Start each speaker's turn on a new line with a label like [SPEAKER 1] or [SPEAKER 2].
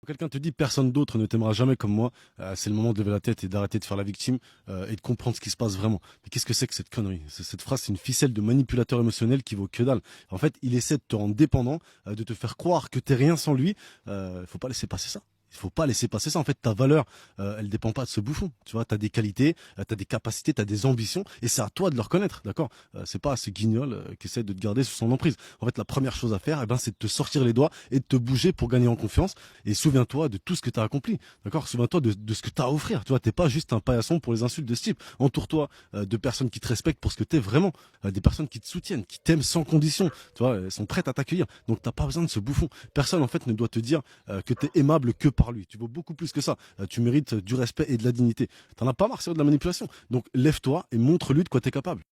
[SPEAKER 1] Quelqu'un te dit personne d'autre ne t'aimera jamais comme moi, c'est le moment de lever la tête et d'arrêter de faire la victime et de comprendre ce qui se passe vraiment. Mais qu'est-ce que c'est que cette connerie? Cette phrase, c'est une ficelle de manipulateur émotionnel qui vaut que dalle. En fait, il essaie de te rendre dépendant, de te faire croire que t'es rien sans lui. Faut pas laisser passer ça. Il faut pas laisser passer ça. En fait, ta valeur, elle dépend pas de ce bouffon. Tu vois, t'as des qualités, t'as des capacités, t'as des ambitions, et c'est à toi de le reconnaître, d'accord? C'est pas à ce guignol qui essaie de te garder sous son emprise. En fait, la première chose à faire, c'est de te sortir les doigts et de te bouger pour gagner en confiance. Et souviens-toi de tout ce que tu as accompli, d'accord? Souviens-toi de ce que tu as à offrir. Tu vois, t'es pas juste un paillasson pour les insultes de ce type. Entoure-toi de personnes qui te respectent pour ce que t'es vraiment, des personnes qui te soutiennent, qui t'aiment sans condition. Tu vois, elles sont prêtes à t'accueillir. Donc t'as pas besoin de ce bouffon. Personne en fait ne doit te dire que t'es aimable que par lui. Tu vaux beaucoup plus que ça. Tu mérites du respect et de la dignité. T'en as pas marre, c'est de la manipulation. Donc lève-toi et montre-lui de quoi t'es capable.